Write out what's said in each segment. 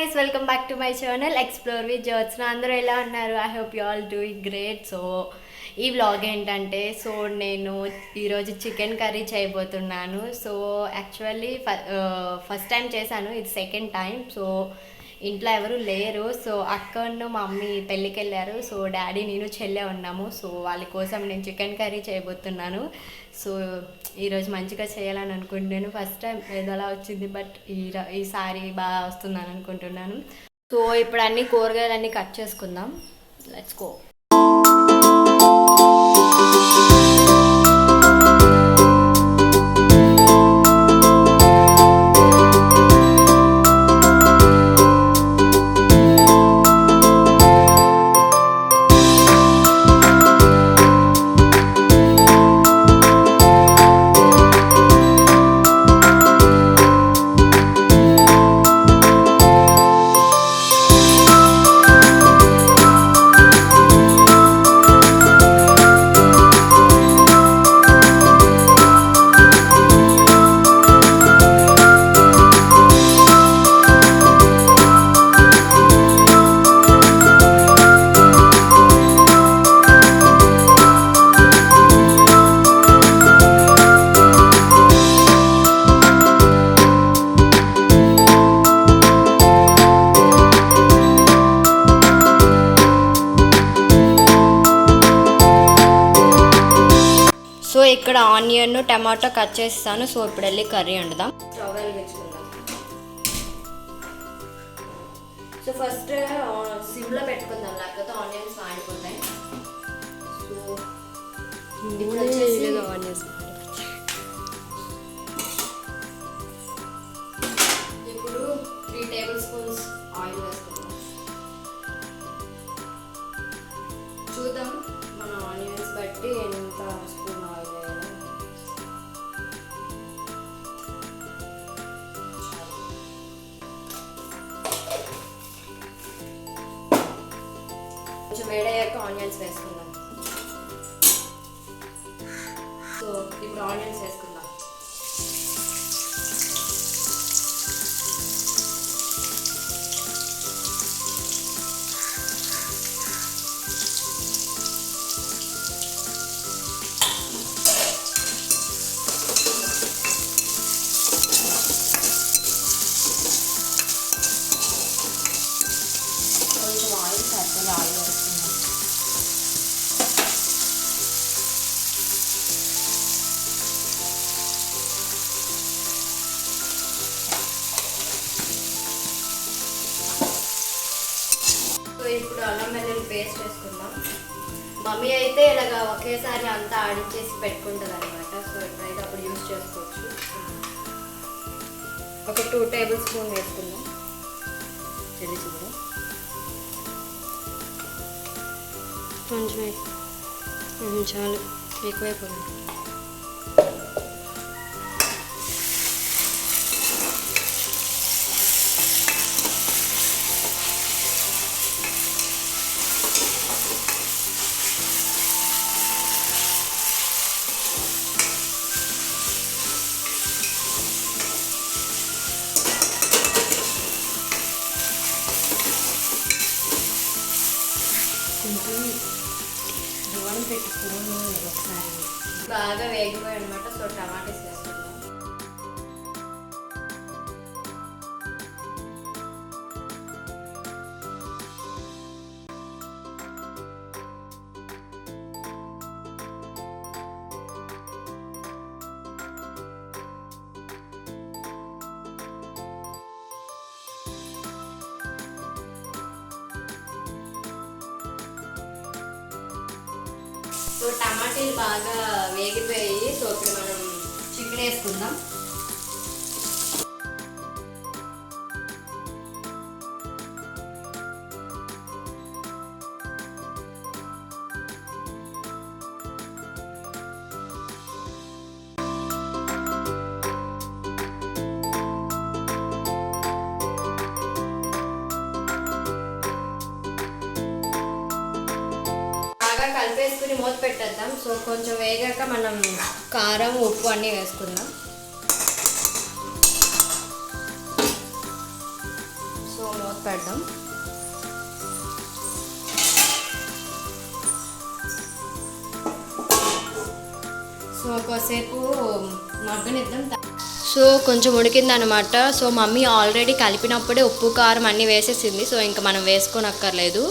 Guys, welcome back to my channel explore with Jyotsna. అందరూ ఎలా ఉన్నారు? I hope you all doing great. So ఈ vlog ఏంటంటే, నేను ఈరోజు చికెన్ కర్రీ చేయబోతున్నాను. సో యాక్చువల్లీ ఫస్ట్ టైం చేశాను, ఇది సెకండ్ టైం. సో ఇంట్లో ఎవరు లేరు. సో అక్కను మా మమ్మీ పెళ్ళికి వెళ్ళారు. సో డాడీ నేను చెల్లె ఉన్నాము. సో వాళ్ళ కోసం నేను చికెన్ కర్రీ చేయబోతున్నాను. సో ఈరోజు మంచిగా చేయాలని అనుకుంటున్నాను. ఫస్ట్ టైం ఏదోలా వచ్చింది, బట్ ఈసారి బాగా వస్తుందని అనుకుంటున్నాను. సో ఇప్పుడు అన్ని కూరగాయలన్నీ కట్ చేసుకుందాం. Let's go. సో ఇక్కడ ఆనియన్ టమాటో కట్ చేస్తాను. సో ఇప్పుడు వెళ్ళి కర్రీ వండుదాం. స్టవ్ వెలిగించుకుందాం. సో ఫస్ట్ సిమ్లో పెట్టుకుందాం, లేకపోతే ఆనియన్స్ మాడిపోతాయి. సో ఇప్పుడు వచ్చేసి ఆనియన్స్ ఇప్పుడు 3 టేబుల్ స్పూన్స్ ఆయిల్ వేసుకుందాం. చూద్దాం మన ఆనియన్స్ బట్టి ఎంత స్పూన్ ఆయిల్ వేయాలి. కొంచెం వేడయ్యాక ఆనియన్స్ వేసుకుందాం. సో ఇప్పుడు ఆనియన్స్ వేసుకుందాం. ఆయిల్ వేస్తున్నాం. సో ఇప్పుడు అల్లం వెల్లుల్లి పేస్ట్ వేసుకుందాం. మమ్మీ అయితే ఇలాగ ఒకేసారి అంతా ఆడించేసి పెట్టుకుంటుంది అనమాట. సో ఎప్పుడైతే అప్పుడు యూజ్ చేసుకోవచ్చు. ఒక 2 టేబుల్ స్పూన్ వేసుకుందాం. తెలిసి కూడా కొంచెం చాలు, ఎక్కువైపోయింది. పెట్టుకుని ఒకసారి బాగా వేగిపోయి అనమాట. సో టమాటాస్ వేసుకుందాం. సో టమాటాలు బాగా వేగిపోయాయి. సో ఇప్పుడు మనం చికెన్ వేసుకుందాం. కలిపేసుకుని మూత పెట్టేద్దాం. సో కొంచెం వేగాక మనం కారం ఉప్పు అన్నీ వేసుకుందాం. సో సో మూత పెడదాం. సో ఒకసేపు మగ్గనిద్దాం. సో కొంచెం ఉడికిందనమాట. సో మమ్మీ ఆల్రెడీ కలిపినప్పుడే ఉప్పు కారం అన్నీ వేసేసింది. సో ఇంకా మనం వేసుకోనక్కర్లేదు.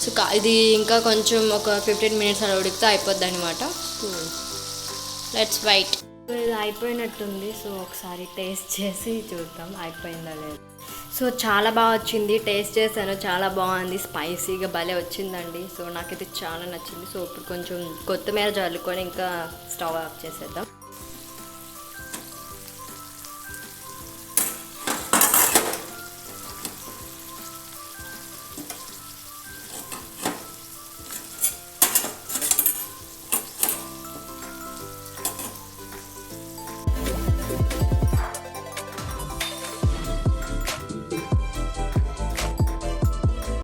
సో ఇది ఇంకా కొంచెం ఒక 15 మినిట్స్ అలా ఉడికితే అయిపోద్ది అనమాట. So let's wait. సో ఇది అయిపోయినట్టుంది. సో ఒకసారి టేస్ట్ చేసి చూద్దాం అయిపోయిందా లేదు. సో చాలా బాగా వచ్చింది. టేస్ట్ చేశాను, చాలా బాగుంది. స్పైసీగా భలే వచ్చిందండి. సో నాకైతే చాలా నచ్చింది. సో ఇప్పుడు కొంచెం కొత్తిమీర జల్లుకొని ఇంకా స్టవ్ ఆఫ్ చేసేద్దాం.